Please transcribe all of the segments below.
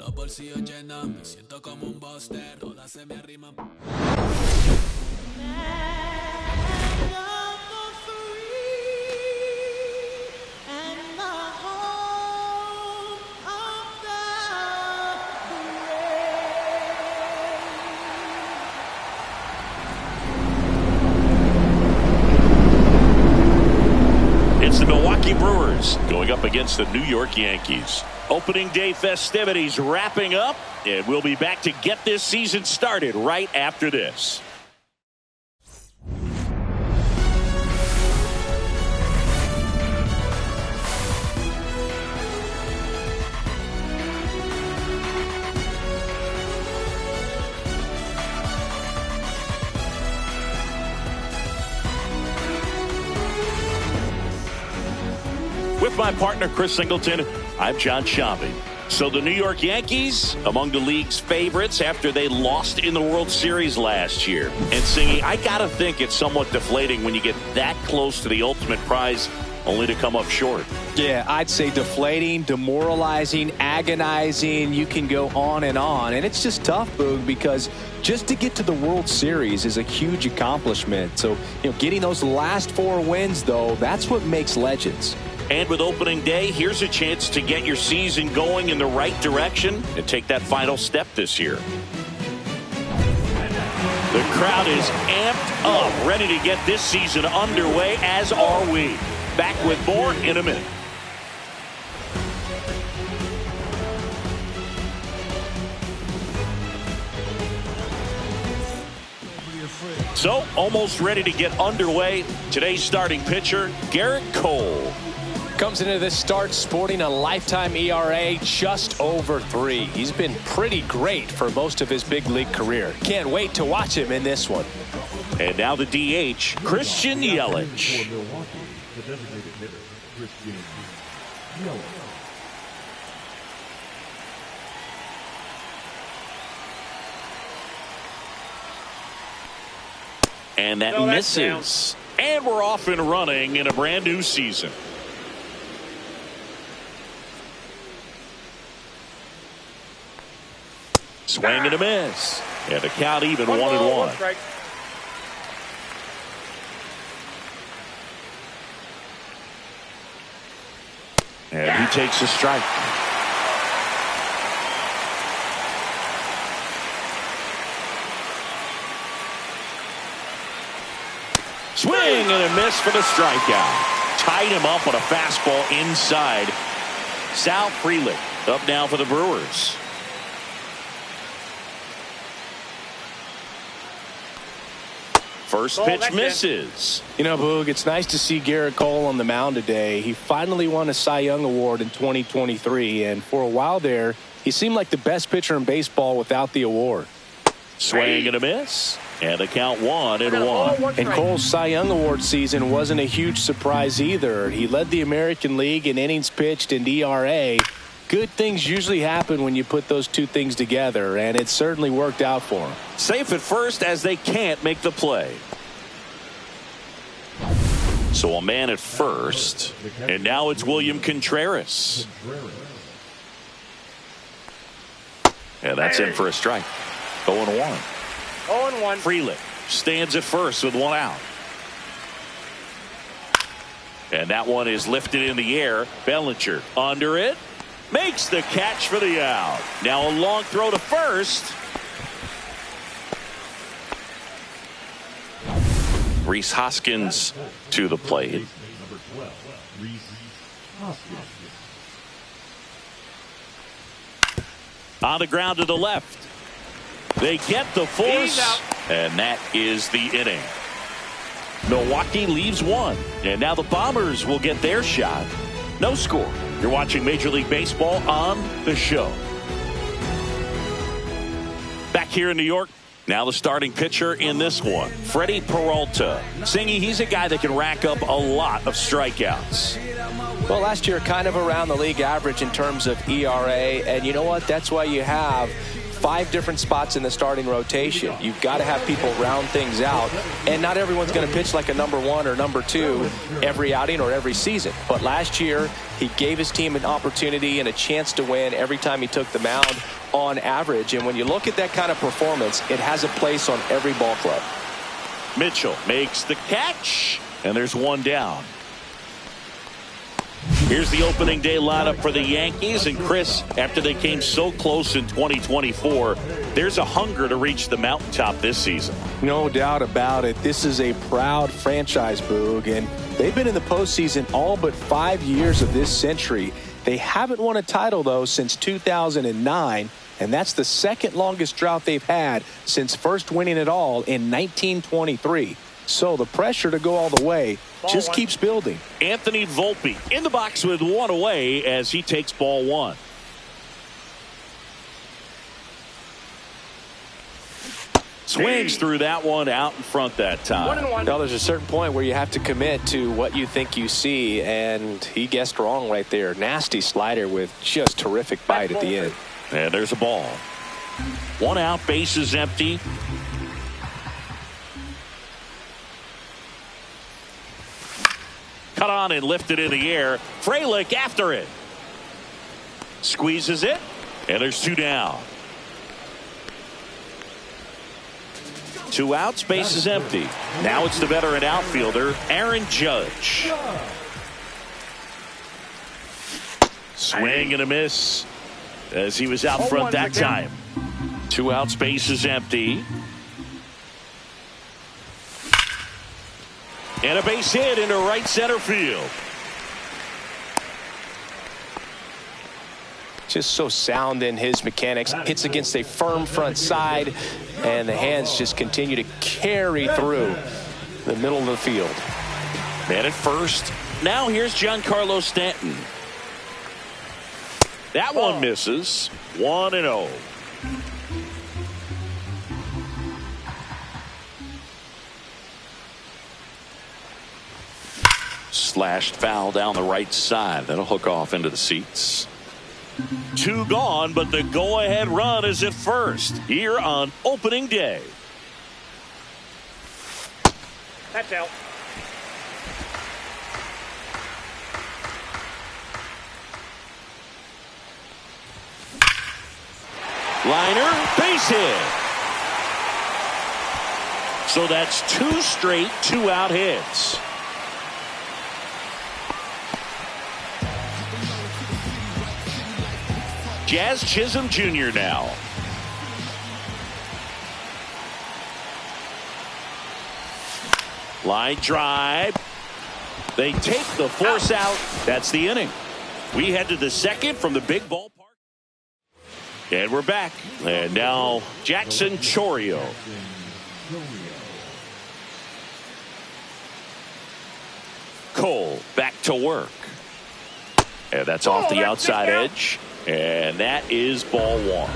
Los bolsillos llenos, me siento como un buster. Todas se me arriman. It's the Milwaukee Brewers going up against the New York Yankees. Opening day festivities wrapping up, and we'll be back to get this season started right after this. With my partner, Chris Singleton, I'm John Shambi. So the New York Yankees, among the league's favorites after they lost in the World Series last year. And Singy, I got to think it's somewhat deflating when you get that close to the ultimate prize only to come up short. Yeah, I'd say deflating, demoralizing, agonizing. You can go on. And it's just tough, Boog, because just to get to the World Series is a huge accomplishment. So, getting those last 4 wins, though, that's what makes legends. And with opening day, here's a chance to get your season going in the right direction and take that final step this year. The crowd is amped up, ready to get this season underway, as are we. Back with more in a minute. So, almost ready to get underway. Today's starting pitcher, Garrett Cole. Comes into this start sporting a lifetime ERA just over 3. He's been pretty great for most of his big league career. Can't wait to watch him in this one. And now the DH, Christian Yelich. And that misses. And we're off and running in a brand new season. Swing and a miss. And the count even 1-1. And he takes a strike. Swing and a miss for the strikeout. Tied him up on a fastball inside. Sal Frelick up now for the Brewers. First pitch misses. Boog, it's nice to see Garrett Cole on the mound today. He finally won a Cy Young Award in 2023, and for a while there, he seemed like the best pitcher in baseball without the award. Swing and a miss, and the count 1-1. And Cole's Cy Young Award season wasn't a huge surprise either. He led the American League in innings pitched and ERA. Good things usually happen when you put those two things together, and it certainly worked out for him. Safe at first as they can't make the play. So a man at first, and now it's William Contreras. And that's in for a strike. 0-1. 0-1. Frelick stands at first with 1 out. And that one is lifted in the air. Bellinger under it. Makes the catch for the out. Now a long throw to first. Rhys Hoskins to the plate. On the ground to the left. They get the force, and that is the inning. Milwaukee leaves 1, and now the Bombers will get their shot. No score. You're watching Major League Baseball on The Show. Back here in New York, now the starting pitcher in this one, Freddie Peralta. Singy, he's a guy that can rack up a lot of strikeouts. Well, last year kind of around the league average in terms of ERA, and you know what? That's why you have 5 different spots in the starting rotation. You've got to have people round things out, and not everyone's going to pitch like a number 1 or number 2 every outing or every season. But last year, he gave his team an opportunity and a chance to win every time he took the mound on average. And when you look at that kind of performance, it has a place on every ball club. Mitchell makes the catch, and there's one down. Here's the opening day lineup for the Yankees. And Chris, after they came so close in 2024, there's a hunger to reach the mountaintop this season. No doubt about it. This is a proud franchise, Boog, and they've been in the postseason all but 5 years of this century. They haven't won a title, though, since 2009, and that's the second longest drought they've had since first winning it all in 1923. So the pressure to go all the way just keeps building. Anthony Volpe in the box with one away as he takes ball 1. Swings through that one out in front that time. Now, there's a certain point where you have to commit to what you think you see, and he guessed wrong right there. Nasty slider with just terrific bite at the end. And there's a ball. 1 out, bases empty. Cut on and lifted in the air. Frelick after it. Squeezes it. And there's 2 down. 2 outs, bases empty. Now it's the veteran outfielder, Aaron Judge. Swing and a miss as he was out front that time. 2 outs, bases empty. And a base hit into right center field. Just so sound in his mechanics. Hits against a firm front side, and the hands just continue to carry through the middle of the field. Man at first. Now here's Giancarlo Stanton. That one misses. 1-0. Slashed foul down the right side. That'll hook off into the seats. 2 gone, but the go-ahead run is at first here on opening day. That's out. Liner, base hit. So that's 2 straight 2-out hits. Jazz Chisholm Jr. now. Line drive. They take the force out. That's the inning. We head to the second from the big ballpark. And we're back. And now Jackson Chourio. Cole back to work. And that's off the outside edge. And that is ball 1.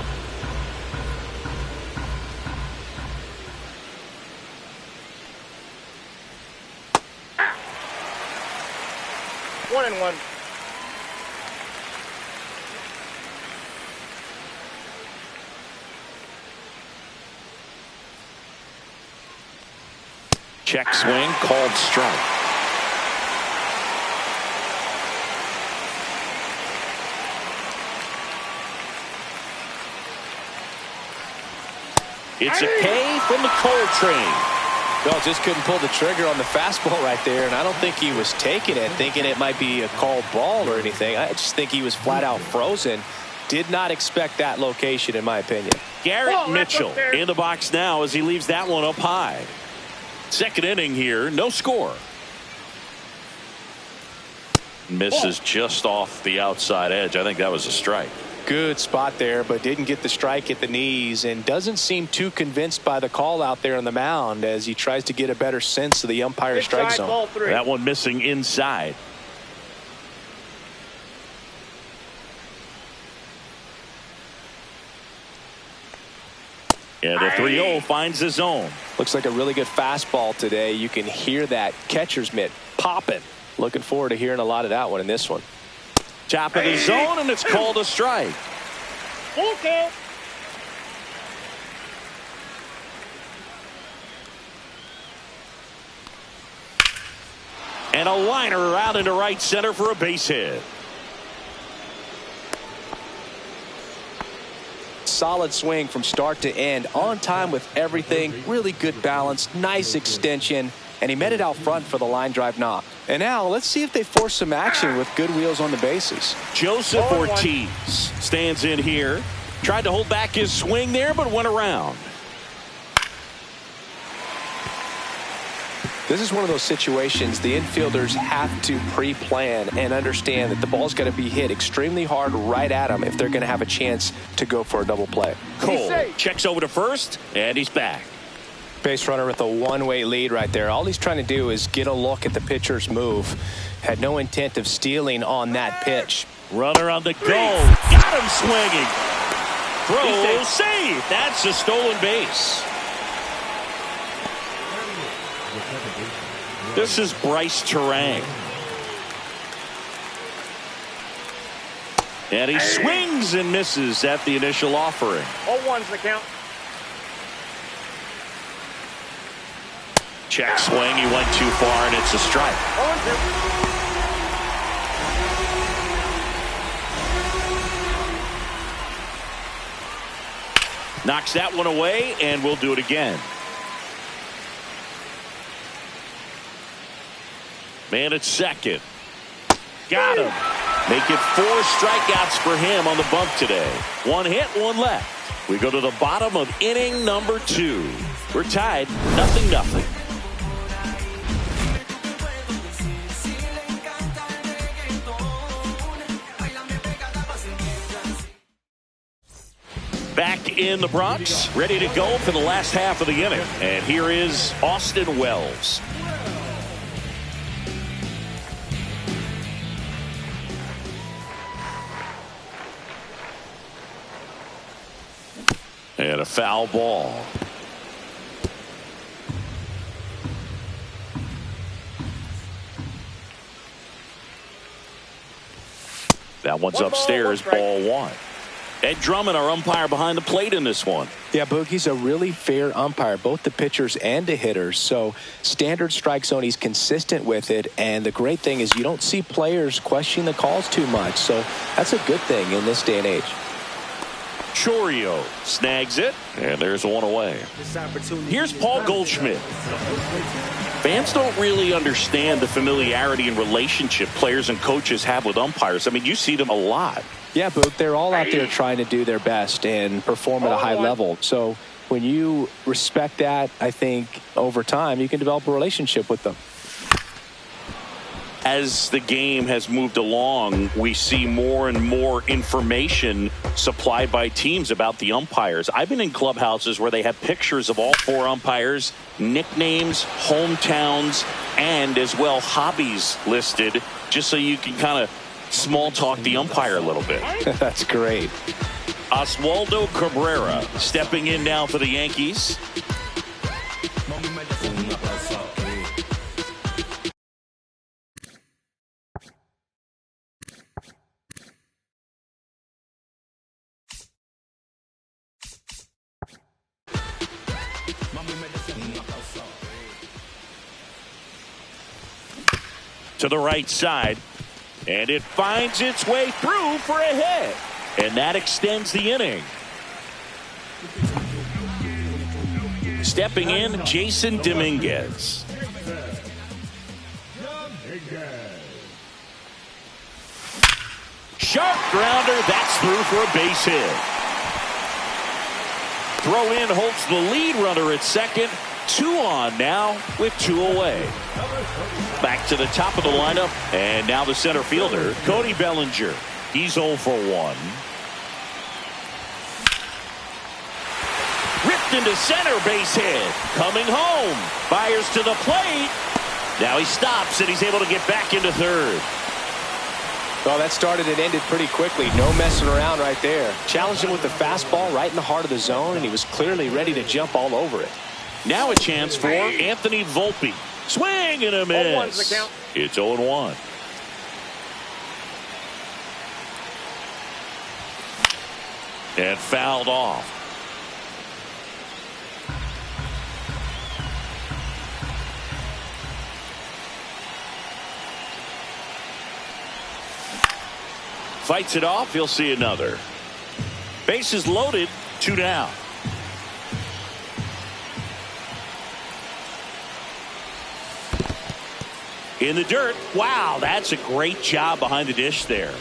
One and one. Check swing, called strike. It's a K from the Cole train. Well, just couldn't pull the trigger on the fastball right there, and I don't think he was taking it, thinking it might be a called ball or anything. I just think he was flat out frozen. Did not expect that location, in my opinion. Garrett Mitchell in the box now as he leaves that one up high. Second inning here, no score. Misses just off the outside edge. I think that was a strike. Good spot there, but didn't get the strike at the knees and doesn't seem too convinced by the call out there on the mound as he tries to get a better sense of the umpire's strike zone. That one missing inside. And the 3-0 finds the zone. Looks like a really good fastball today. You can hear that catcher's mitt popping. Looking forward to hearing a lot of that one in this one. Top of the zone, and it's called a strike. Full count. And a liner out into right center for a base hit. Solid swing from start to end, on time with everything, really good balance, nice extension, and he met it out front for the line drive knock. And now let's see if they force some action with good wheels on the bases. Joseph Ortiz stands in here, tried to hold back his swing there, but went around. This is one of those situations the infielders have to pre-plan and understand that the ball's got to be hit extremely hard right at them if they're going to have a chance to go for a double play. Cole checks over to first, and he's back. Base runner with a one-way lead right there. All he's trying to do is get a look at the pitcher's move. Had no intent of stealing on that pitch. Runner on the go. Got him swinging. Throw safe. That's a stolen base. This is Bryce Terang. And he swings and misses at the initial offering. 0-1's the count. Check swing. He went too far, and it's a strike. 0-2. Knocks that one away, and we'll do it again. Man at second. Got him. Make it 4 strikeouts for him on the bump today. 1 hit, 1 left. We go to the bottom of inning number 2. We're tied, 0-0. Back in the Bronx, ready to go for the last half of the inning. And here is Austin Wells. And a foul ball. That one's upstairs, ball 1. Ed Drummond, our umpire behind the plate in this one. Yeah, Boog, he's a really fair umpire, both the pitchers and the hitters. So standard strike zone, he's consistent with it. And the great thing is you don't see players question the calls too much. So that's a good thing in this day and age. Chorio snags it, and there's 1 away. Here's Paul Goldschmidt. Fans don't really understand the familiarity and relationship players and coaches have with umpires. I mean, you see them a lot. Yeah, Boog, they're all out there trying to do their best and perform at a high level. So when you respect that, I think over time you can develop a relationship with them. As the game has moved along, we see more and more information supplied by teams about the umpires. I've been in clubhouses where they have pictures of all 4 umpires, nicknames, hometowns, and as well hobbies listed, just so you can kind of small talk the umpire a little bit. That's great. Oswaldo Cabrera stepping in now for the Yankees. To the right side, and it finds its way through for a hit, and that extends the inning. Stepping in, Jason Dominguez. Sharp grounder, that's through for a base hit. Throw in holds the lead runner at second. 2 on now with 2 away. Back to the top of the lineup, and now the center fielder, Cody Bellinger. He's 0 for 1. Ripped into center, base hit. Coming home. Fires to the plate. Now he stops, and he's able to get back into third. Well, that started and ended pretty quickly. No messing around right there. Challenged him with the fastball right in the heart of the zone, and he was clearly ready to jump all over it. Now a chance for Anthony Volpe. Swing and a miss. 0-1's the count. It's 0-1. And fouled off. Fights it off. He'll see another. Bases loaded. 2 down. In the dirt. Wow, that's a great job behind the dish there.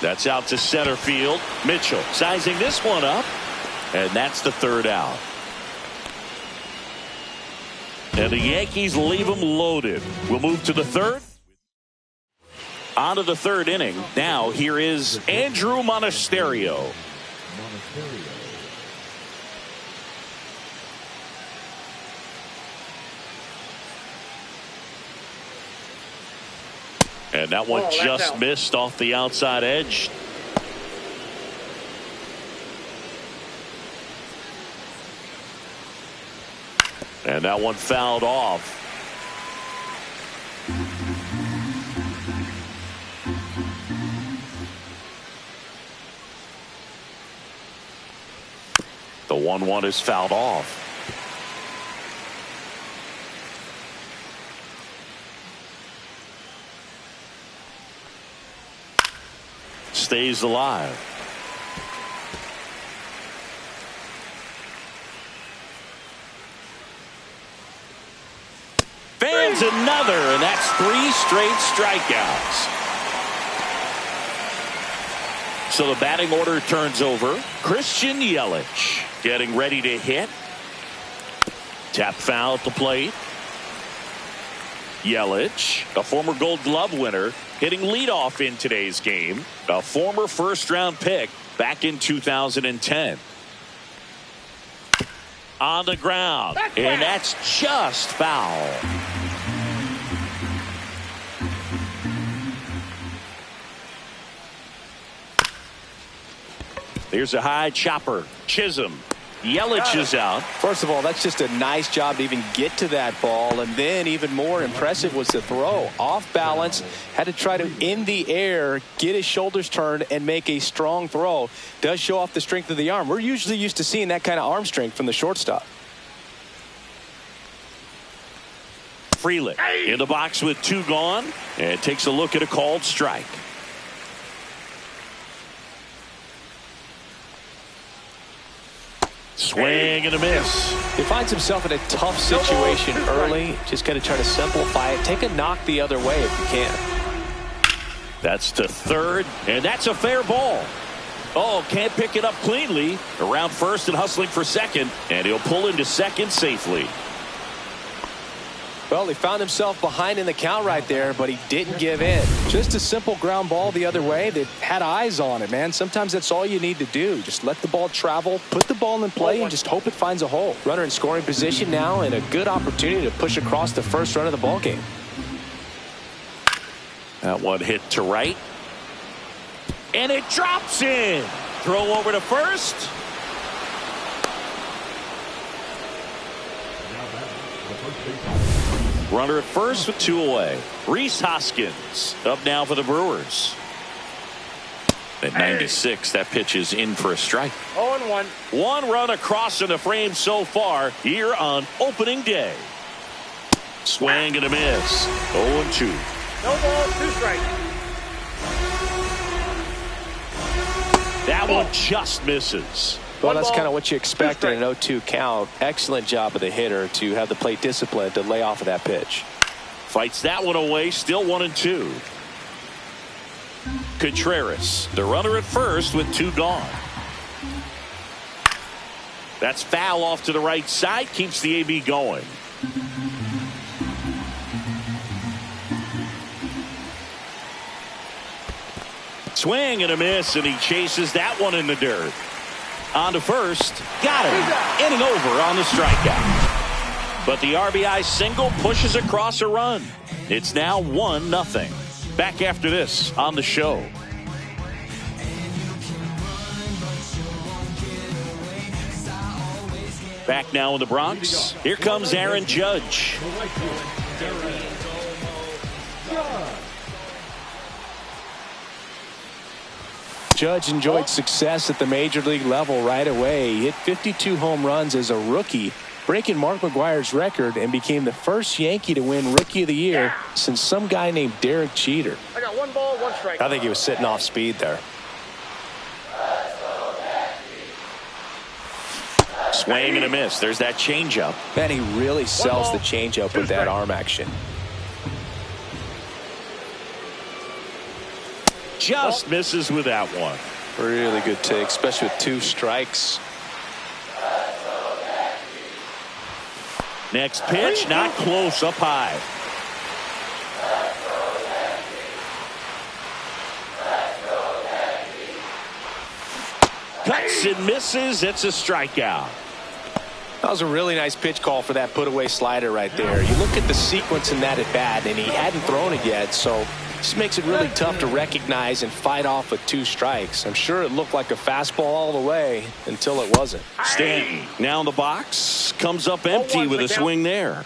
That's out to center field. Mitchell sizing this one up. And that's the 3rd out. And the Yankees leave them loaded. We'll move to the 3rd. On to the 3rd inning. Now here is Andrew Monasterio. And that one just missed off the outside edge. And that one fouled off. The 1-1 is fouled off. Stays alive. Fans another, and that's 3 straight strikeouts. So the batting order turns over. Christian Yelich getting ready to hit. Tap foul at the plate. Yelich, a former Gold Glove winner, hitting leadoff in today's game. A former first-round pick back in 2010. On the ground, and that's just foul. Here's a high chopper. Chisholm. Yelich is out. First of all, that's just a nice job to even get to that ball. And then even more impressive was the throw. Off balance. Had to try to, in the air, get his shoulders turned and make a strong throw. Does show off the strength of the arm. We're usually used to seeing that kind of arm strength from the shortstop. Frelick in the box with 2 gone. And takes a look at a called strike. Swing and a miss. He finds himself in a tough situation early. Just got to try to simplify it. Take a knock the other way if you can. That's to 3rd, and that's a fair ball. Oh, can't pick it up cleanly. Around 1st and hustling for 2nd, and he'll pull into 2nd safely. Well, he found himself behind in the count right there, but he didn't give in. Just a simple ground ball the other way that had eyes on it, man. Sometimes that's all you need to do. Just let the ball travel, put the ball in play, and just hope it finds a hole. Runner in scoring position now, and a good opportunity to push across the first run of the ball game. That one hit to right. And it drops in. Throw over to 1st. Runner at 1st with 2 away. Rhys Hoskins up now for the Brewers. At 96, that pitch is in for a strike. 0-1. 1 run across in the frame so far here on opening day. Swing and a miss. 0-2. No ball, 2 strikes. That one just misses. Well, that's kind of what you expect in an 0-2 count. Excellent job of the hitter to have the plate discipline to lay off of that pitch. Fights that one away, still 1-2. Contreras, the runner at 1st with 2 gone. That's foul off to the right side, keeps the AB going. Swing and a miss, and he chases that one in the dirt. On to 1st, got him, inning over on the strikeout. But the RBI single pushes across a run. It's now 1-0. Back after this on the show. Back now in the Bronx. Here comes Aaron Judge. Judge enjoyed success at the major league level right away. He hit 52 home runs as a rookie, breaking Mark McGwire's record, and became the first Yankee to win Rookie of the Year since some guy named Derek Jeter. I got 1 ball, 1 strike. I think he was sitting off speed there. Swing and a miss. There's that changeup. Man, he really sells the changeup with that arm action. Just misses with that one. Really good take, especially with 2 strikes. Next pitch, not close, up high. Cuts and misses. It's a strikeout. That was a really nice pitch call for that put-away slider right there. You look at the sequence in that at-bat, and he hadn't thrown it yet, so this makes it really tough to recognize and fight off with 2 strikes. I'm sure it looked like a fastball all the way until it wasn't. Stanton now in the box. Comes up empty with a swing there.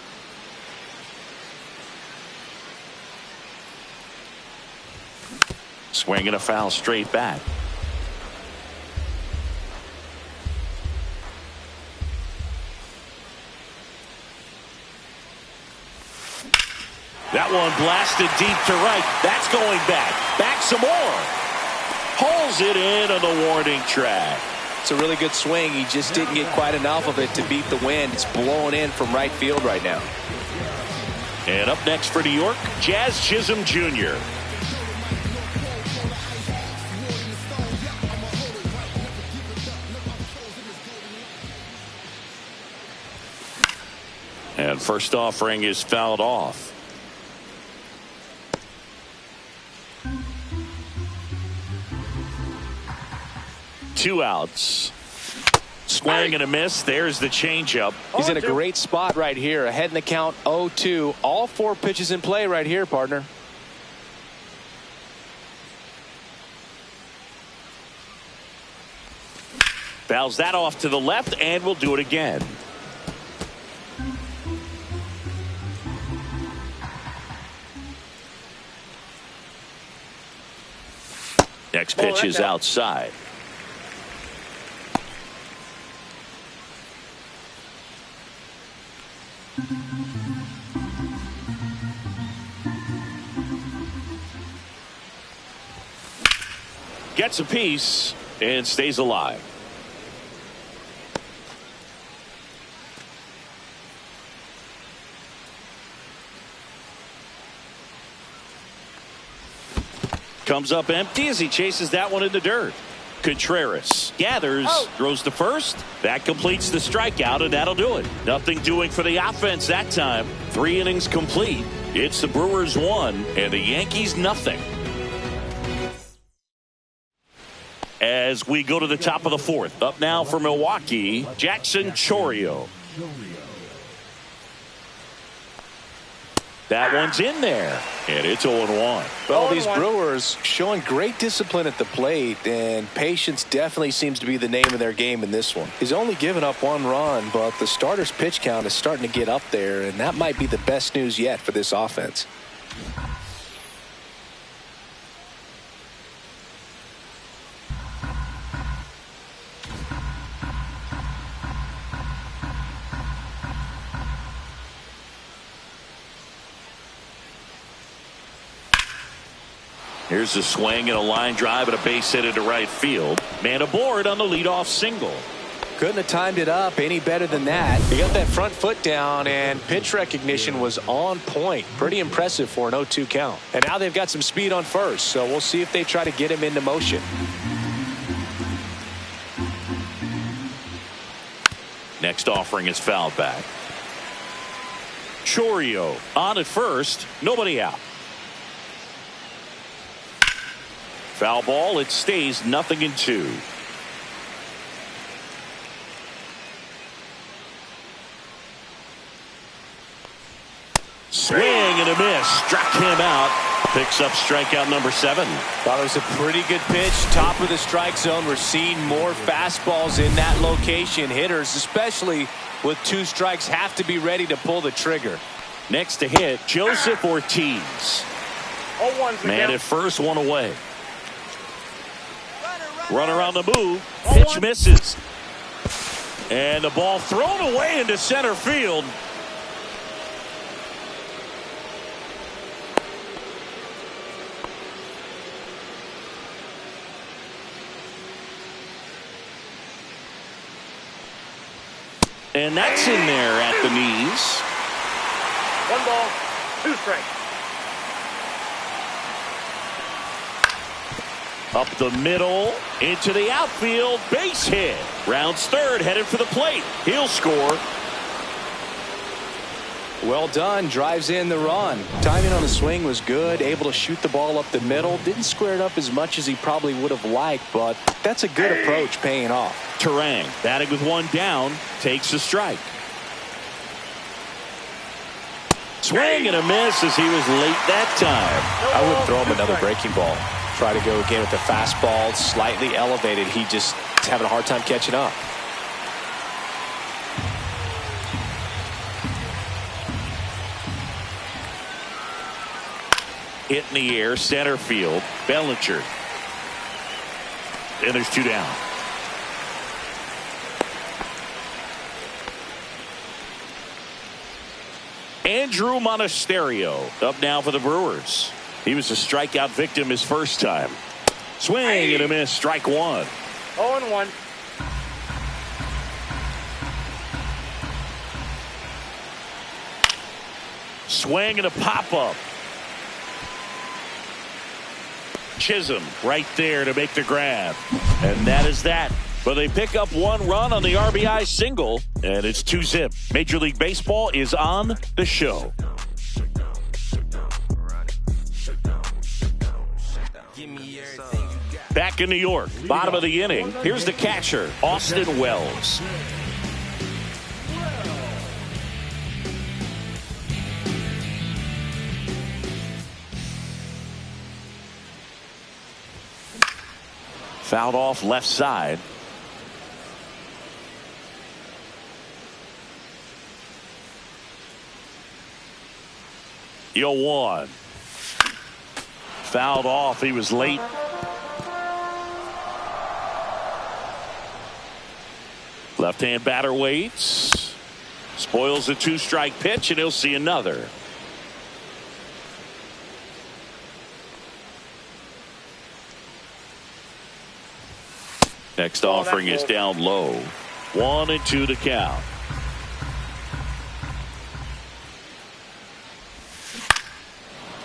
Swing and a foul straight back. That one blasted deep to right. That's going back. Back some more. Pulls it in on the warning track. It's a really good swing. He just didn't get quite enough of it to beat the wind. It's blowing in from right field right now. And up next for New York, Jazz Chisholm Jr. And first offering is fouled off. Two outs. Swing and a miss. There's the changeup. He's in a great spot right here. Ahead in the count 0-2. All 4 pitches in play right here, partner. Fouls that off to the left, and we'll do it again. Next pitch is outside. Gets a piece and stays alive. Comes up empty as he chases that one in the dirt. Contreras gathers, throws to first. That completes the strikeout, and that'll do it. Nothing doing for the offense that time. 3 innings complete. It's the Brewers 1 and the Yankees nothing. As we go to the top of the 4th. Up now for Milwaukee, Jackson Chourio. That one's in there, and it's 0-1. Well, these Brewers showing great discipline at the plate, and patience definitely seems to be the name of their game in this one. He's only given up 1 run, but the starter's pitch count is starting to get up there, and that might be the best news yet for this offense. Here's a swing and a line drive and a base hit into right field. Man aboard on the leadoff single. Couldn't have timed it up any better than that. He got that front foot down, and pitch recognition was on point. Pretty impressive for an 0-2 count. And now they've got some speed on first, so we'll see if they try to get him into motion. Next offering is fouled back. Chourio on at first. Nobody out. Foul ball. It stays 0-2. Swing and a miss. Struck him out. Picks up strikeout number 7. Thought it was a pretty good pitch. Top of the strike zone. We're seeing more fastballs in that location. Hitters, especially with 2 strikes, have to be ready to pull the trigger. Next to hit, Joseph Ortiz. Man at first, 1 away. Runner on the move. Pitch misses. And the ball thrown away into center field. And that's in there at the knees. 1 ball, 2 strikes. Up the middle, into the outfield, base hit. Rounds third, headed for the plate. He'll score. Well done, drives in the run. Timing on the swing was good, able to shoot the ball up the middle. Didn't square it up as much as he probably would have liked, but that's a good approach, paying off. Terang, batting with 1 down, takes a strike. Swing and a miss as he was late that time. I wouldn't throw him another breaking ball. Try to go again with the fastball, slightly elevated. He just is having a hard time catching up. Hit in the air, center field. Bellinger. And there's 2 down. Andrew Monasterio up now for the Brewers. He was a strikeout victim his first time. Swing and a miss, strike 1. 0-1. Swing and a pop-up. Chisholm right there to make the grab. And that is that. But they pick up 1 run on the RBI single, and it's 2-zip. Major League Baseball is on the show. Back in New York, bottom of the inning. Here's the catcher, Austin Wells. Fouled off left side. Yo, 1. Fouled off. He was late. Left-hand batter waits. Spoils a 2-strike pitch, and he'll see another. Next offering is down low. 1-2 to count.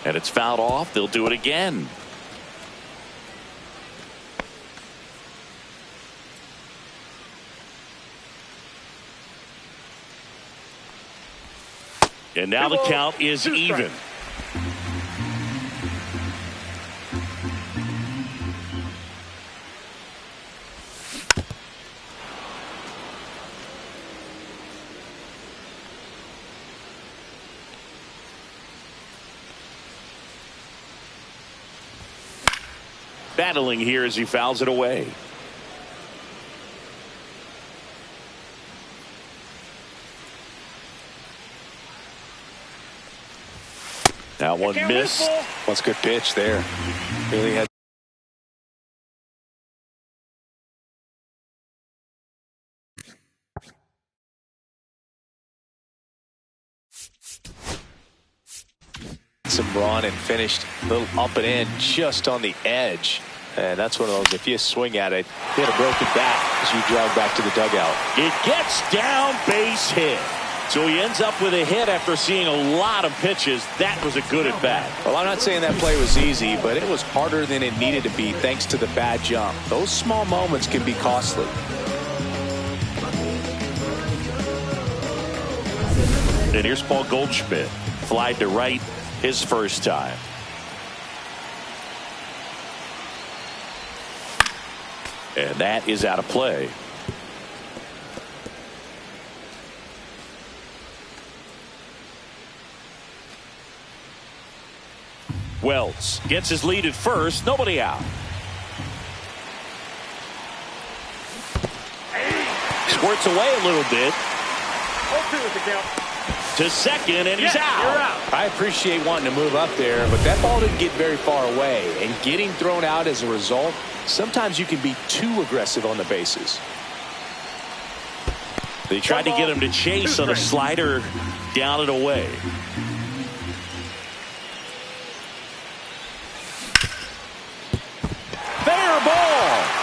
And it's fouled off. They'll do it again. And now the count is even. Battling here as he fouls it away. That one missed. That's a good pitch there. Really had. Some run and finished a little up and in just on the edge. And that's one of those, if you swing at it, hit a broken bat as you drive back to the dugout. It gets down, base hit. So he ends up with a hit after seeing a lot of pitches. That was a good at bat. Well, I'm not saying that play was easy, but it was harder than it needed to be thanks to the bad jump. Those small moments can be costly. And here's Paul Goldschmidt. Flied to right his first time. And that is out of play. Wells gets his lead at first. Nobody out. Squirts away a little bit. 0-2 is the count. to second, and he's You're out. out. I appreciate wanting to move up there, but that ball didn't get very far away. And getting thrown out as a result, sometimes you can be too aggressive on the bases. They tried to get him to chase on a slider down and away. Fair ball.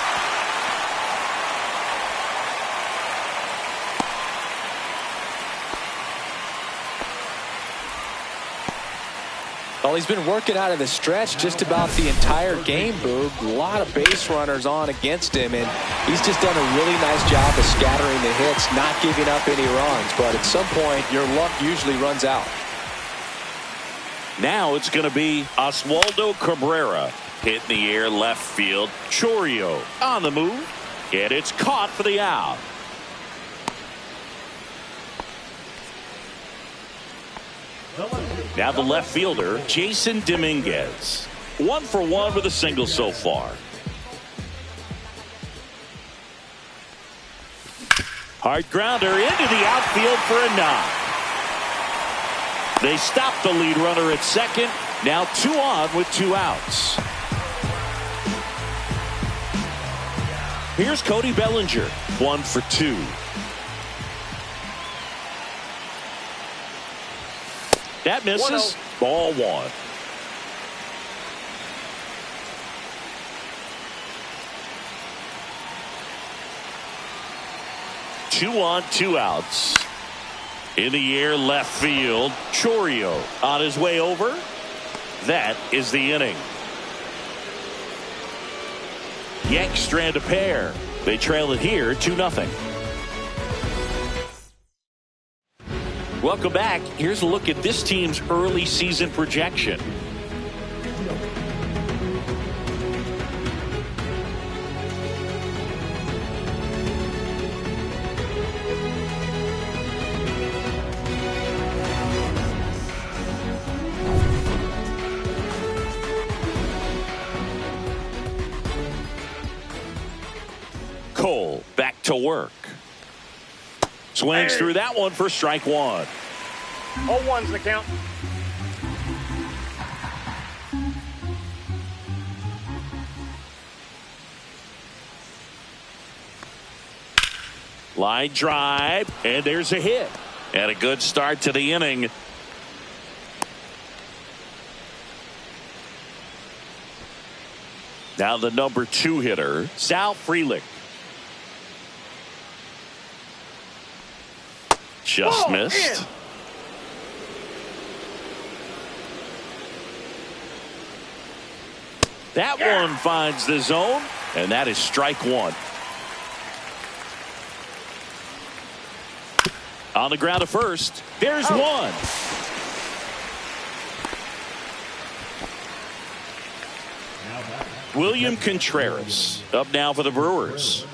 Well, he's been working out of the stretch just about the entire game, Boog. A lot of base runners on against him, and he's just done a really nice job of scattering the hits, not giving up any runs. But at some point, your luck usually runs out. Now it's going to be Oswaldo Cabrera. Hit in the air, left field. Chourio on the move, and it's caught for the out. Now the left fielder, Jason Dominguez. 1 for 1 with a single so far. Hard grounder into the outfield for a knock. They stop the lead runner at second. Now 2 on with 2 outs. Here's Cody Bellinger. 1 for 2. That misses. Ball 1. Two on, 2 outs. In the air, left field. Chourio on his way over. That is the inning. Yanks strand a pair. They trail it here 2-0. Welcome back. Here's a look at this team's early season projection. Cole back to work. Swings through that one for strike 1. 0-1's the count. Line drive, and there's a hit. And a good start to the inning. Now the number 2 hitter, Sal Frelick. Just missed. In. That one finds the zone, and that is strike 1. On the ground to first. There's 1. William Contreras up now for the Brewers.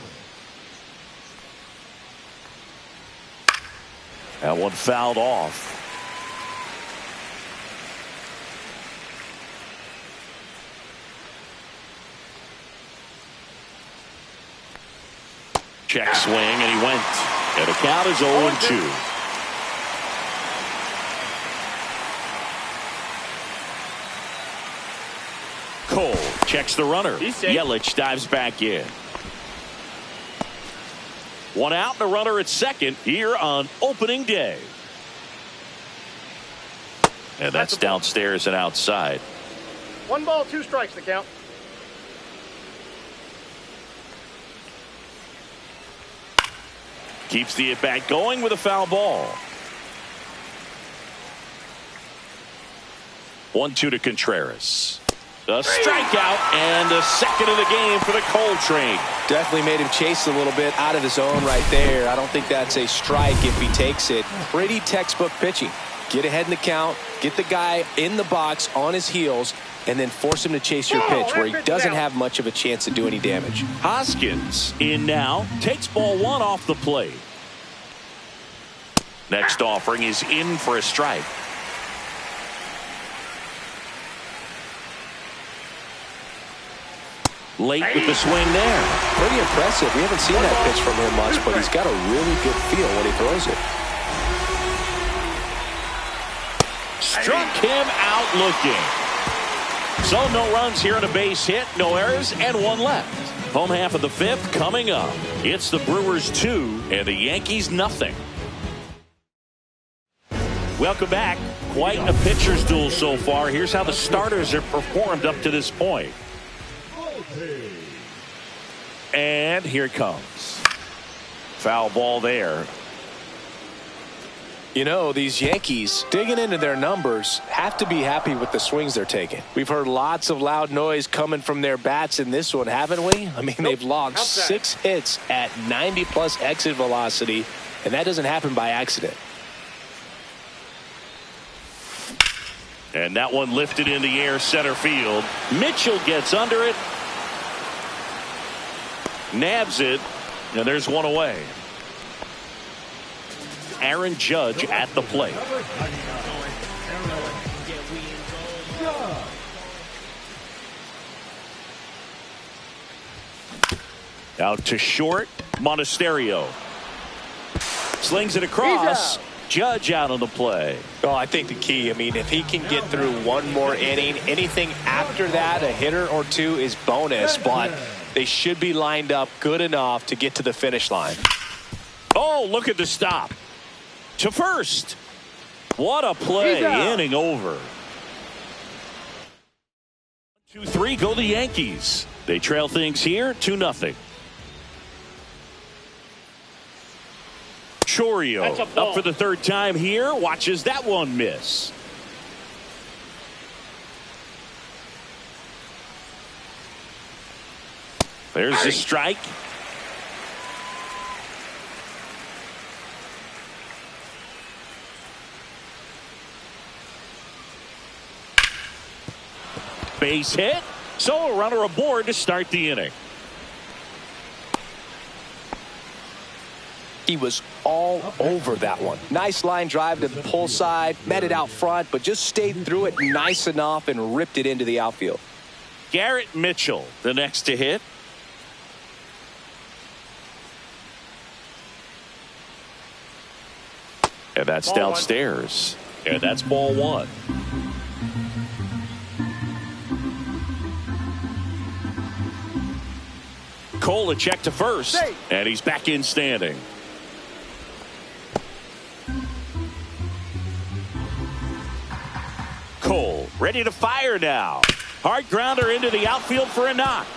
That one fouled off. Check swing, and he went. And the count is 0-2. Cole checks the runner. Yelich dives back in. 1 out and a runner at second here on opening day. And that's downstairs and outside. 1 ball, 2 strikes the count. Keeps the at-bat going with a foul ball. 1-2 to Contreras. A strikeout and a second of the game for the Cole train. Definitely made him chase a little bit out of his zone right there. I don't think that's a strike if he takes it. Pretty textbook pitching. Get ahead in the count, get the guy in the box on his heels, and then force him to chase your pitch where he doesn't have much of a chance to do any damage. Hoskins in now, takes ball 1 off the plate. Next offering is in for a strike. Late with the swing there. Pretty impressive. We haven't seen that pitch from him much, but he's got a really good feel when he throws it. struck him out looking. So no runs here on a base hit, no errors, and one left. Home half of the fifth coming up. It's the Brewers 2 and the Yankees nothing. Welcome back. Quite a pitcher's duel so far. Here's how the starters have performed up to this point. And here it comes. Foul ball there. You know, these Yankees, digging into their numbers, have to be happy with the swings they're taking. We've heard lots of loud noise coming from their bats in this one, haven't we? I mean, they've logged 6 hits at 90-plus exit velocity, and that doesn't happen by accident. And that one lifted in the air center field. Mitchell gets under it. Nabs it. And there's one away. Aaron Judge at the plate. Out to short. Monasterio slings it across. Judge out on the play. Oh, I think the key, I mean, if he can get through one more inning, anything after that, a hitter or two is bonus, but they should be lined up good enough to get to the finish line. Oh, look at the stop. To first. What a play. Inning over. 2-3 go the Yankees. They trail things here 2-0. Chorio up for the third time here. Watches that one miss. There's the strike. Base hit. So a runner aboard to start the inning. He was all over that one. Nice line drive to the pull side, met it out front, but just stayed through it nice enough and ripped it into the outfield. Garrett Mitchell, the next to hit. And that's ball downstairs. One. And that's ball one. Cole a check to first. And he's back in standing. Cole ready to fire now. Hard grounder into the outfield for a knock.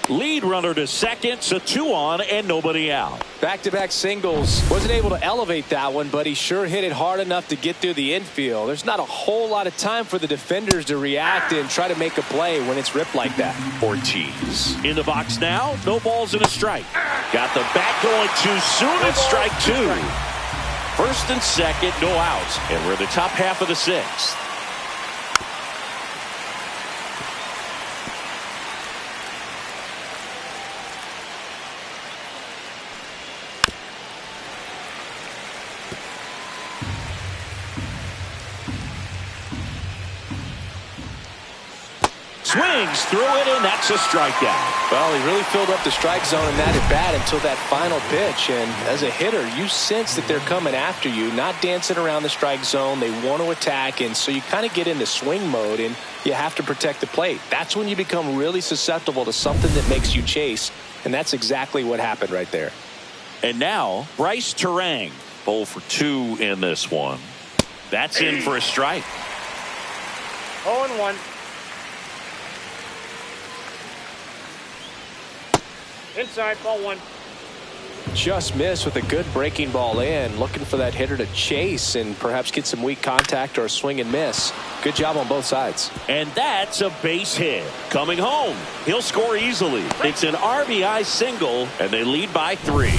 Lead runner to second, so 2 on and nobody out. Back-to-back singles. Wasn't able to elevate that one, but he sure hit it hard enough to get through the infield. There's not a whole lot of time for the defenders to react and try to make a play when it's ripped like that. Ortiz in the box now. No balls and a strike. Got the bat going too soon. It's strike 2. First and second, no outs. And we're in the top half of the 6th. Swings through it, and that's a strikeout. Well, he really filled up the strike zone in that at bat until that final pitch. And as a hitter, you sense that they're coming after you, not dancing around the strike zone. They want to attack, and so you kind of get into swing mode, and you have to protect the plate. That's when you become really susceptible to something that makes you chase, and that's exactly what happened right there. And now, Bryce Terang, 0 for 2 in this one. That's in for a strike. 0-1. Inside, ball 1. Just missed with a good breaking ball in. Looking for that hitter to chase and perhaps get some weak contact or a swing and miss. Good job on both sides. And that's a base hit. Coming home. He'll score easily. It's an RBI single, and they lead by 3.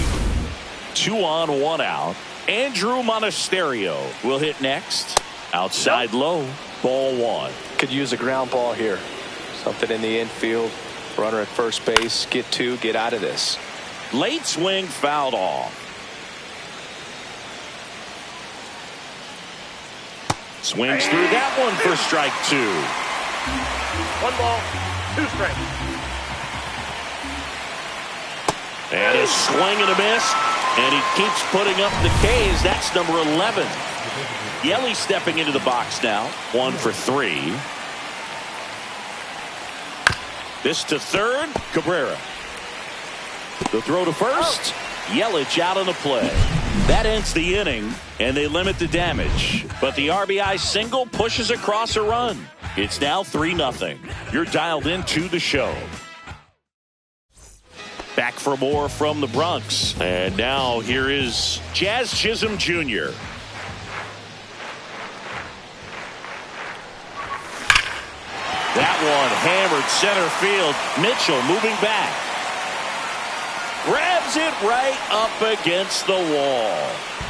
2 on, 1 out. Andrew Monasterio will hit next. Outside low. Ball 1. Could use a ground ball here. Something in the infield. Runner at first base. Get 2. Get out of this. Late swing fouled off. Swings through that one for strike 2. 1 ball, 2 strikes. And a swing and a miss. And he keeps putting up the K's. That's number 11. Yelly stepping into the box now. 1 for 3. This to third. Cabrera. The throw to first. Yelich out on the play. That ends the inning, and they limit the damage. But the RBI single pushes across a run. It's now 3-0. You're dialed into the show. Back for more from the Bronx. And now here is Jazz Chisholm Jr. That one hammered center field. Mitchell moving back. Grabs it right up against the wall.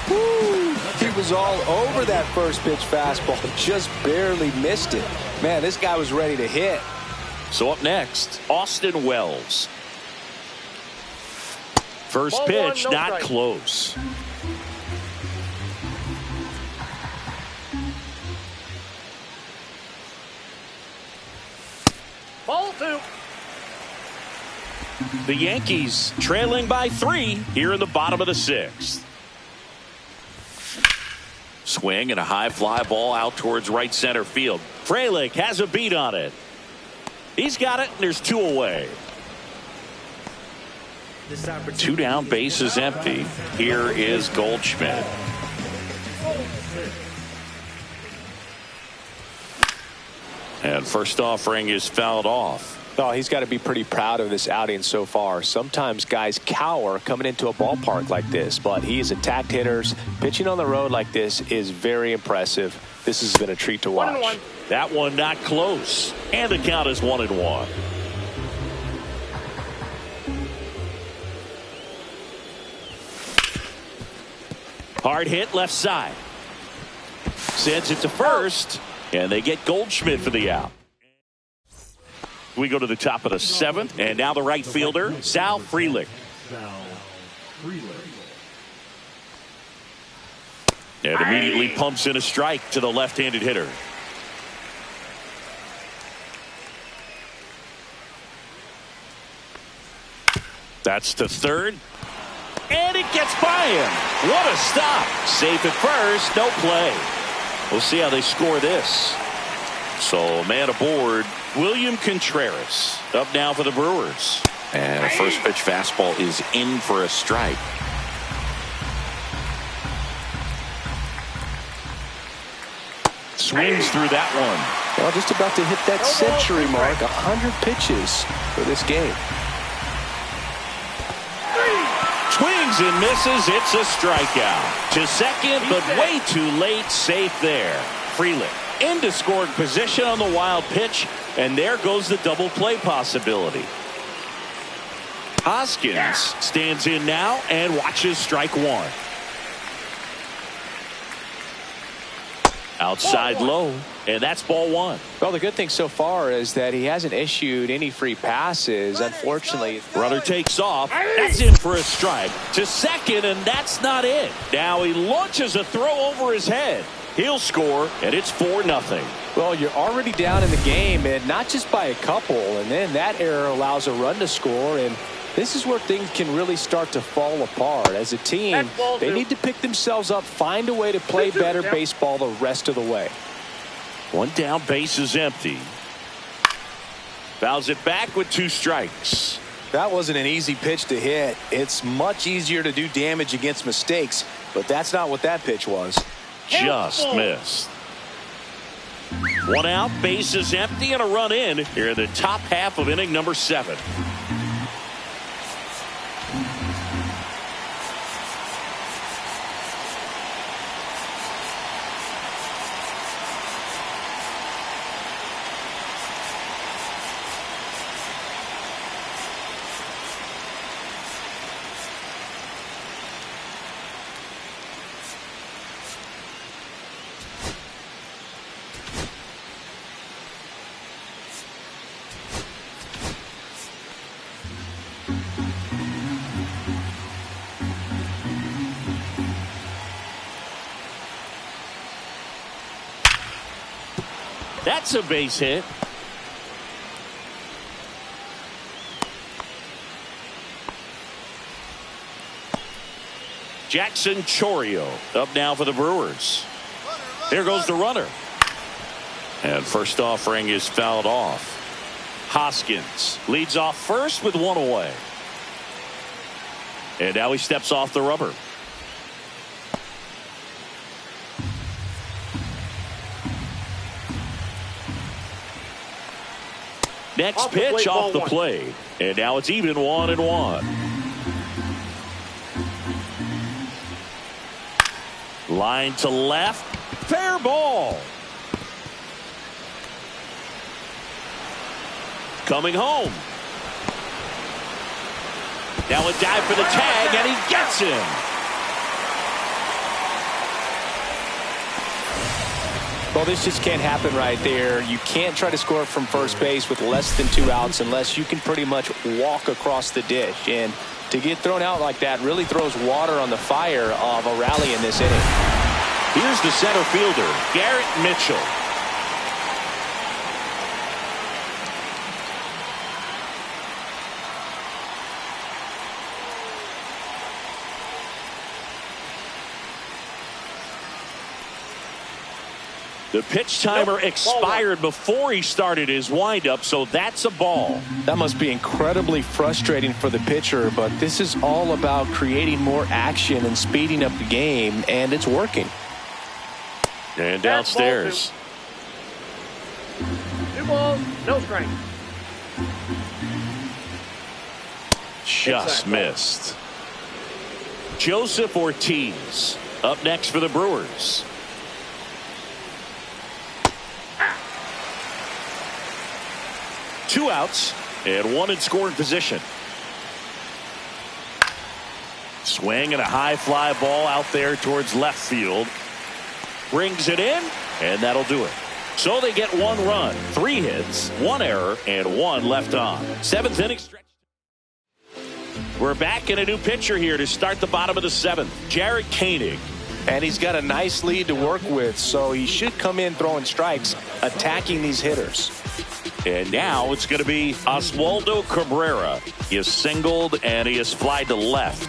Woo. He was all over that first pitch fastball. Just barely missed it. Man, this guy was ready to hit. So up next, Austin Wells. First Ball pitch, one, no not strike. close. Ball 2. The Yankees trailing by 3 here in the bottom of the 6th. Swing and a high fly ball out towards right center field. Frelick has a beat on it. He's got it, and there's 2 away. 2 down, bases empty. Here is Goldschmidt. And first offering is fouled off. Oh, he's got to be pretty proud of this outing so far. Sometimes guys cower coming into a ballpark like this, but he's attacked hitters. Pitching on the road like this is very impressive. This has been a treat to watch. 1-1. That one not close. And the count is 1-1. Hard hit left side. Sends it to first, and they get Goldschmidt for the out. We go to the top of the 7th, and now the right fielder, Sal Frelick. And immediately pumps in a strike to the left-handed hitter. That's to third. And it gets by him. What a stop. Safe at first, no play. We'll see how they score this. So, man aboard, William Contreras. Up now for the Brewers. And a first pitch fastball is in for a strike. Swings through that one. Well, just about to hit that century mark. 100 pitches for this game. Swings and misses. It's a strikeout. To second, but way too late. Safe there. Frelick into scoring position on the wild pitch, and there goes the double play possibility. Hoskins stands in now and watches strike 1. Outside low, and that's ball 1. Well, the good thing so far is that he hasn't issued any free passes. Unfortunately, Runner takes off. That's in for a strike. To second, and that's not it. Now he launches a throw over his head. He'll score, and it's 4-0. well, you're already down in the game, and not just by a couple. And then that error allows a run to score, and this is where things can really start to fall apart. As a team, they need to pick themselves up, find a way to play better baseball the rest of the way. 1 down, base is empty. Fouls it back with 2 strikes. That wasn't an easy pitch to hit. It's much easier to do damage against mistakes, but that's not what that pitch was. Just missed. 1 out, base is empty, and a run in here in the top half of inning number 7. That's a base hit. Jackson Chourio up now for the Brewers. Here goes the runner. And first offering is fouled off. Hoskins leads off first with one away. And now he steps off the rubber. Next pitch off the plate. And now it's even 1-1. Line to left. Fair ball. Coming home. Now a dive for the tag, and he gets him. Well, this just can't happen right there. You can't try to score from first base with less than 2 outs unless you can pretty much walk across the dish. And to get thrown out like that really throws water on the fire of a rally in this inning. Here's the center fielder, Garrett Mitchell. The pitch timer expired before he started his windup, so that's a ball. That must be incredibly frustrating for the pitcher, but this is all about creating more action and speeding up the game, and it's working. And downstairs. 2 balls, no strike. Just missed. Joseph Ortiz up next for the Brewers. Two outs and one in scoring position. Swing and a high fly ball out there towards left field. Brings it in, and that'll do it. So they get 1 run, 3 hits, 1 error, and 1 left on. 7th inning stretch. We're back in a new pitcher here to start the bottom of the 7th. Jared Koenig. And he's got a nice lead to work with, so he should come in throwing strikes, attacking these hitters. And now it's going to be Oswaldo Cabrera. He is singled and he is flied to left.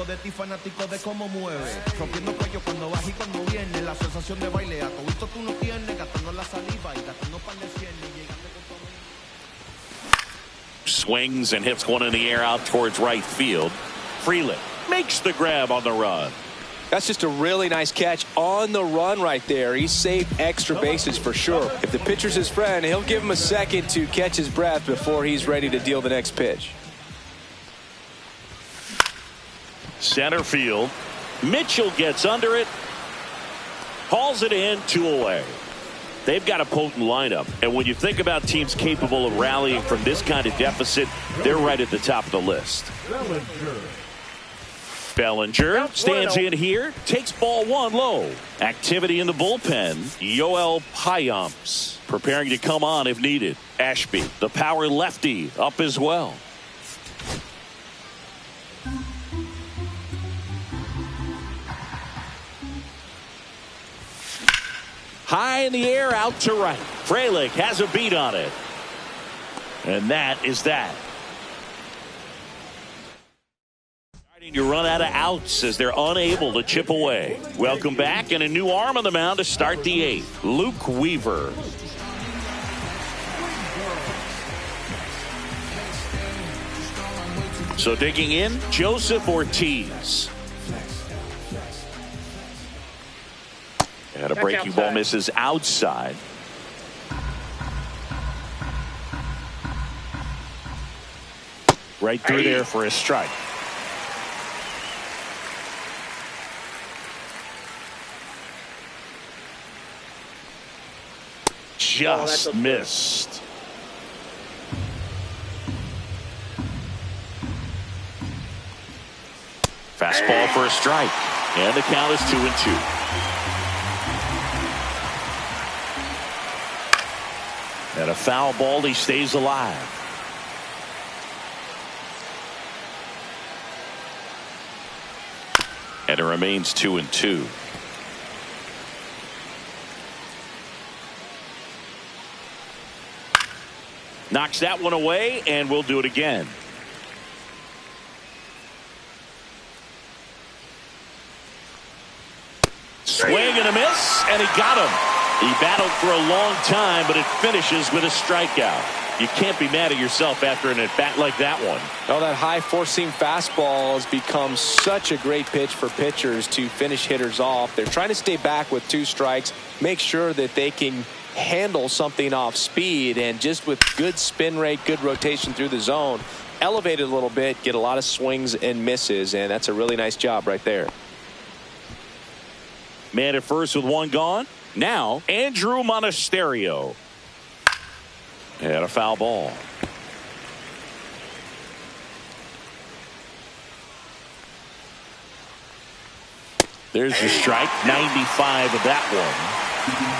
De ti fanático de cómo mueve, rompiendo cuello cuando vas y cuando viene, la sensación de baile a todo tú no tienes, gastando la saliva y gastando par de cienes, llegando con todo. Swings and hits one in the air out towards right field. Freeland makes the grab on the run. That's just a really nice catch on the run right there. He saved extra bases for sure. If the pitcher's his friend, he'll give him a second to catch his breath before he's ready to deal the next pitch. Center field. Mitchell gets under it. Hauls it in, 2 away. They've got a potent lineup. And when you think about teams capable of rallying from this kind of deficit, they're right at the top of the list. Bellinger stands in here. Takes ball 1 low. Activity in the bullpen. Yoel Payamps preparing to come on if needed. Ashby, the power lefty, up as well. High in the air, out to right. Frelick has a beat on it. And that is that. Starting to run out of outs as they're unable to chip away. Welcome back, and a new arm on the mound to start the 8th. Luke Weaver. So digging in, Joseph Ortiz. And a breaking ball misses outside. Right through there for a strike. Just missed. Fastball for a strike. And the count is 2-2. And a foul ball, he stays alive. And it remains 2-2. Knocks that one away, and we'll do it again. Swing and a miss, and he got him. He battled for a long time, but it finishes with a strikeout. You can't be mad at yourself after an at-bat like that one. Oh, that high four-seam fastball has become such a great pitch for pitchers to finish hitters off. They're trying to stay back with 2 strikes, make sure that they can handle something off speed, and just with good spin rate, good rotation through the zone, elevate it a little bit, get a lot of swings and misses, and that's a really nice job right there. Man at first with 1 gone. Now, Andrew Monasterio. And a foul ball. There's your strike. 95 of that one.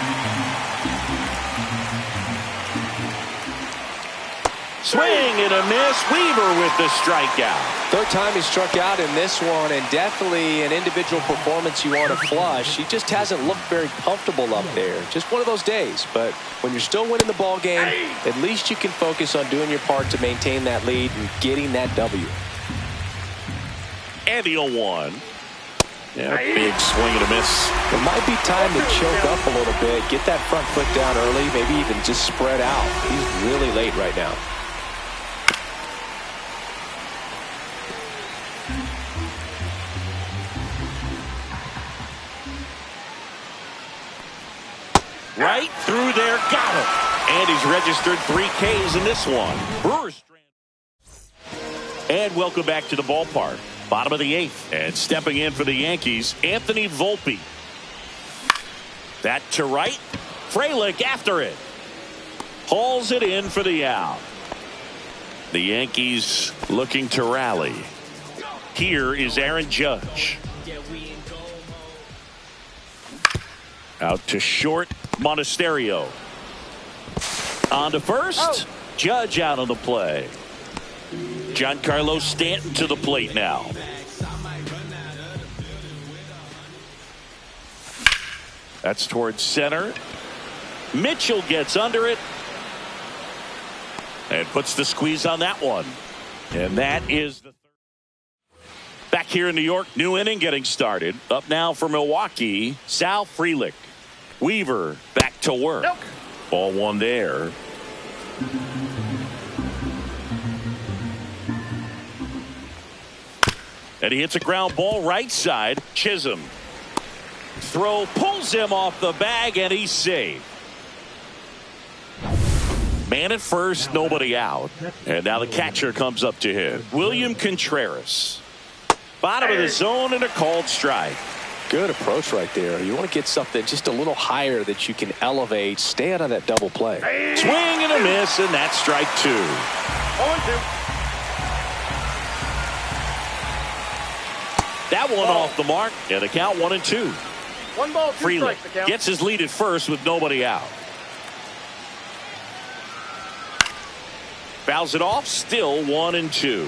Swing and a miss. Weaver with the strikeout. 3rd time he struck out in this one, and definitely an individual performance you want to flush. He just hasn't looked very comfortable up there. Just one of those days. But when you're still winning the ball game, at least you can focus on doing your part to maintain that lead and getting that W. And the 0-1. Yeah, big swing and a miss. It might be time to choke up a little bit, get that front foot down early, maybe even just spread out. He's really late right now. Right through there, got him. And he's registered 3 Ks in this one. Brewers. And welcome back to the ballpark. Bottom of the 8th. And stepping in for the Yankees, Anthony Volpe. That to right. Frelick after it. Hauls it in for the out. The Yankees looking to rally. Here is Aaron Judge. Out to short, Monasterio. On to first. Judge out on the play. Giancarlo Stanton to the plate now. That's towards center. Mitchell gets under it and puts the squeeze on that one. And that is the third. Back here in New York, new inning getting started. Up now for Milwaukee, Sal Frelick. Weaver back to work. Ball 1 there. And he hits a ground ball right side. Chisholm. Throw pulls him off the bag, and he's safe. Man at first, nobody out. And now the catcher comes up to him. William Contreras. Bottom of the zone and a called strike. Good approach right there. You want to get something just a little higher that you can elevate. Stay out of that double play. Swing and a miss, and that's strike 2. 0-2. That one off the mark, and the count 1-2. 1 ball, 2 Frelick strikes. The count. gets his lead at first with nobody out. Fouls it off, still 1-2.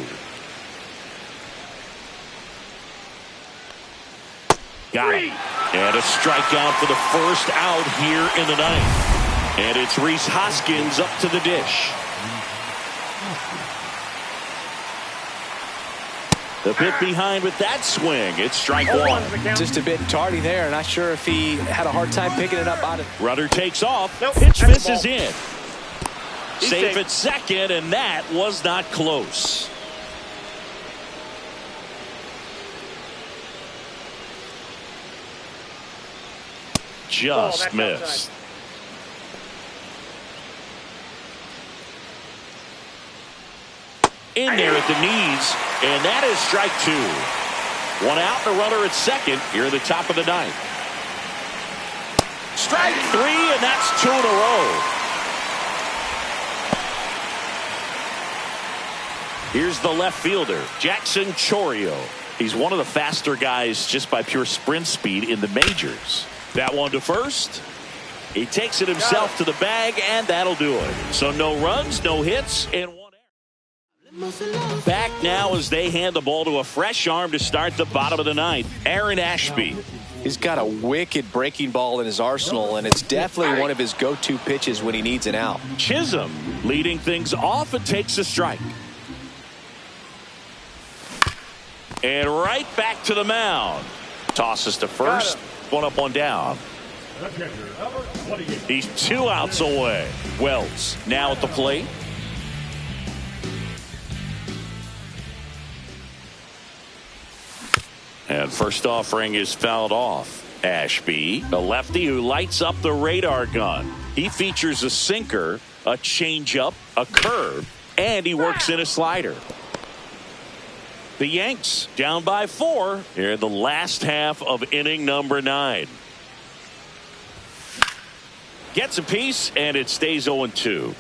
Got it. And a strikeout for the first out here in the 9th. And it's Rhys Hoskins up to the dish. The pit behind with that swing. It's strike 1. Just a bit tardy there. Not sure if he had a hard time picking it up out of. Runner takes off. Nope. Pitch misses in. He's Safe safe. at second, and that was not close. Just that's missed. outside. In there at the knees, and that is strike 2. 1 out and a runner at second here at the top of the 9th. Strike 3, and that's 2 in a row. Here's the left fielder, Jackson Chourio. He's one of the faster guys just by pure sprint speed in the majors. That one to first. He takes it himself to the bag, and that'll do it. So no runs, no hits, and 1 error. Back now as they hand the ball to a fresh arm to start the bottom of the 9th. Aaron Ashby. He's got a wicked breaking ball in his arsenal, and it's definitely one of his go-to pitches when he needs an out. Chisholm Leading things off and takes a strike. And right back to the mound. Tosses to first. One up, one down. He's 2 outs away. Wells now at the plate. And first offering is fouled off. Ashby, the lefty who lights up the radar gun. He features a sinker, a changeup, a curve, and he works in a slider. The Yanks down by 4 here in the last half of inning number 9. Gets a piece, and it stays 0-2.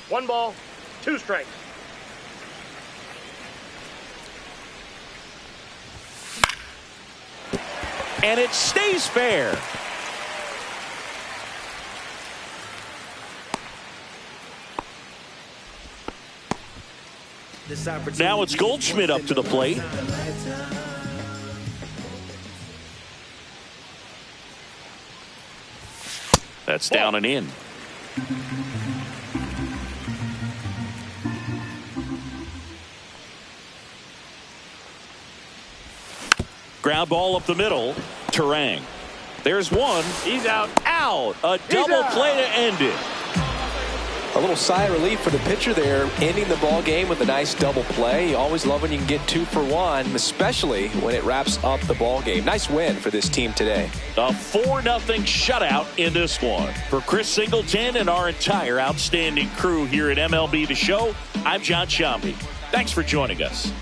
One ball, 2 strikes. And it stays fair. Now it's Goldschmidt up to the plate. That's down and in. Ground ball up the middle. Terang. There's one. He's out. Out. A double play to end it. A little sigh of relief for the pitcher there, ending the ball game with a nice double play. You always love when you can get 2 for 1, especially when it wraps up the ball game. Nice win for this team today. A 4-0 shutout in this one. For Chris Singleton and our entire outstanding crew here at MLB The Show, I'm John Shambi. Thanks for joining us.